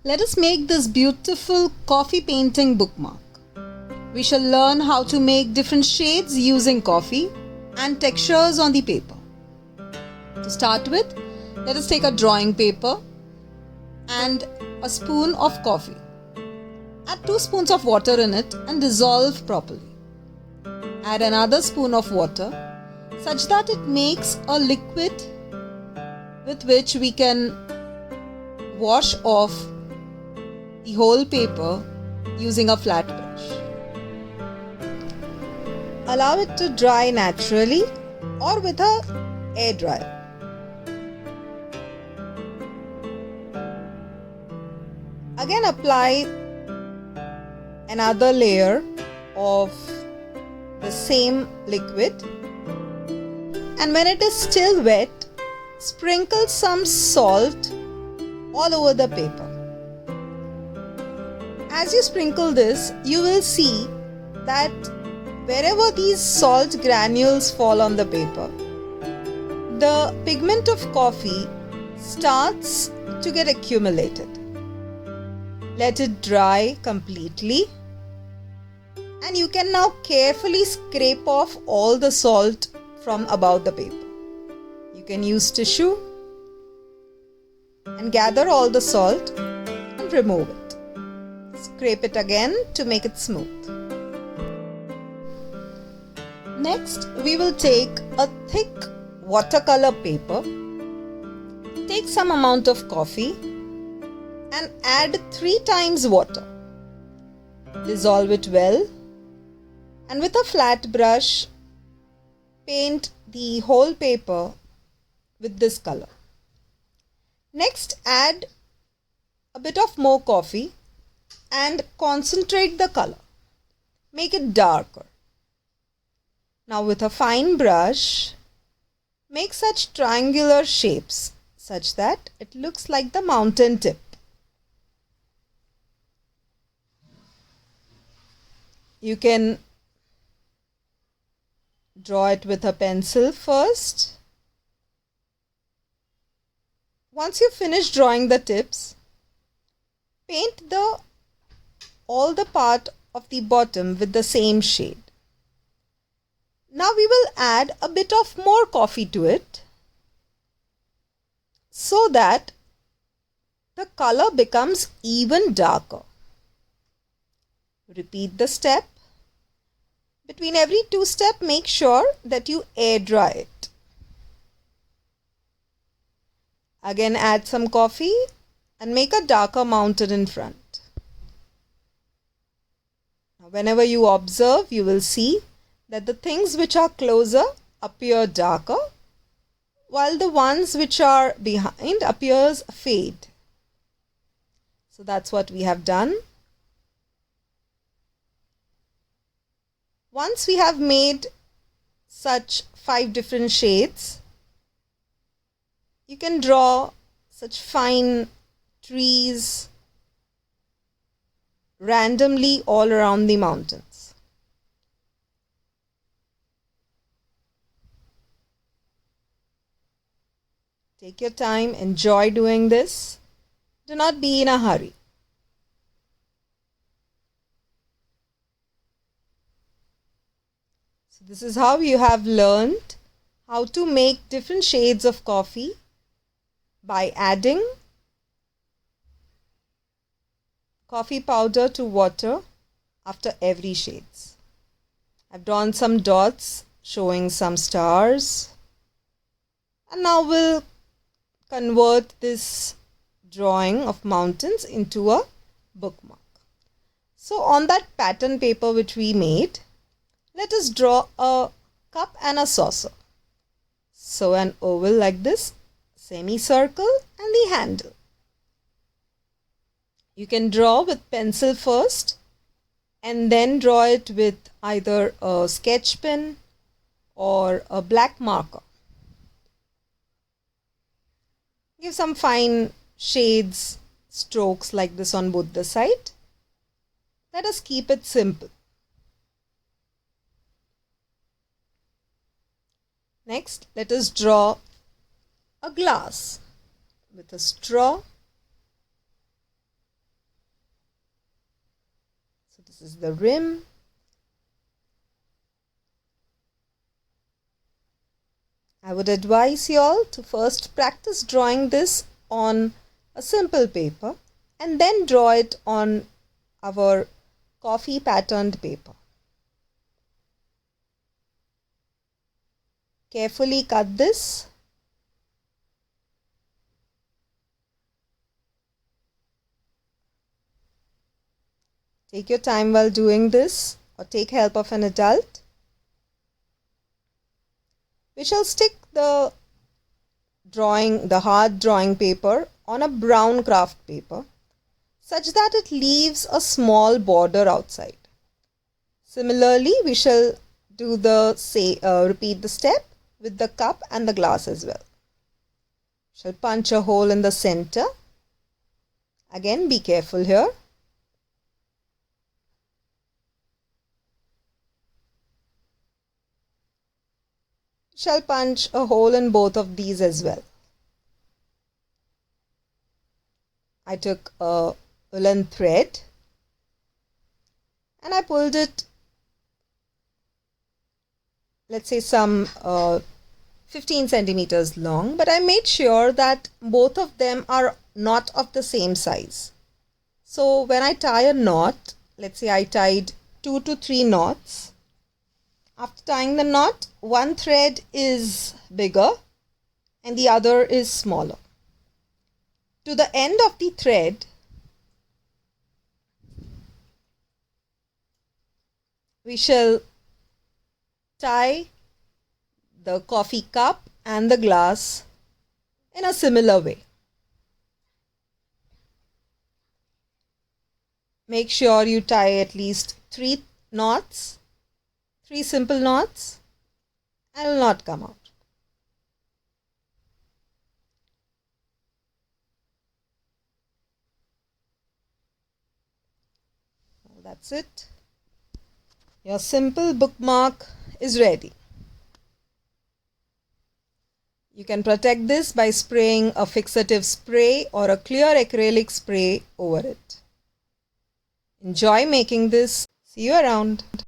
Let us make this beautiful coffee painting bookmark. We shall learn how to make different shades using coffee and textures on the paper. To start with, let us take a drawing paper and a spoon of coffee. Add 2 spoons of water in it and dissolve properly. Add another spoon of water such that it makes a liquid with which we can wash off the whole paper using a flat brush. Allow it to dry naturally or with a air dryer. Again apply another layer of the same liquid, and when it is still wet, sprinkle some salt all over the paper. As you sprinkle this, you will see that wherever these salt granules fall on the paper, the pigment of coffee starts to get accumulated. Let it dry completely, and you can now carefully scrape off all the salt from above the paper. You can use tissue and gather all the salt and remove it. Scrape it again to make it smooth. Next, we will take a thick watercolor paper, take some amount of coffee and add 3 times water. Dissolve it well, and with a flat brush, paint the whole paper with this color. Next, add a bit of more coffee and concentrate the color. Make it darker. Now with a fine brush, make such triangular shapes such that it looks like the mountain tip. You can draw it with a pencil first. Once you finish drawing the tips, paint all the part of the bottom with the same shade. Now we will add a bit of more coffee to it so that the color becomes even darker. Repeat the step. Between every 2 steps, make sure that you air dry it. Again, add some coffee and make a darker mountain in front. Now, whenever you observe, you will see that the things which are closer appear darker, while the ones which are behind appears fade. So that's what we have done. Once we have made such 5 different shades, you can draw such fine trees randomly all around the mountains. Take your time, enjoy doing this. Do not be in a hurry. So this is how you have learned how to make different shades of coffee by adding coffee powder to water after every shades. I've drawn some dots showing some stars, and now we'll convert this drawing of mountains into a bookmark. So on that pattern paper which we made, let us draw a cup and a saucer. So an oval like this, semicircle and the handle. You can draw with pencil first and then draw it with either a sketch pen or a black marker. Give some fine shades, strokes like this on both the sides. Let us keep it simple. Next, let us draw a glass with a straw So this is the rim. I would advise you all to first practice drawing this on a simple paper and then draw it on our coffee patterned paper. Carefully cut this. Take your time while doing this, or take help of an adult. We shall stick the hard drawing paper on a brown craft paper such that it leaves a small border outside. Similarly, we shall repeat the step with the cup and the glass as well. Shall punch a hole in the center. Again, be careful here. Shall punch a hole in both of these as well. I took a woolen thread and I pulled it, let's say some 15 centimeters long, but I made sure that both of them are not of the same size. So when I tie a knot, let's say I tied 2 to 3 knots. After tying the knot, one thread is bigger and the other is smaller. To the end of the thread, we shall tie the coffee cup and the glass in a similar way. Make sure you tie at least 3 knots. 3 simple knots, and it will not come out. Well, that's it. Your simple bookmark is ready. You can protect this by spraying a fixative spray or a clear acrylic spray over it. Enjoy making this. See you around.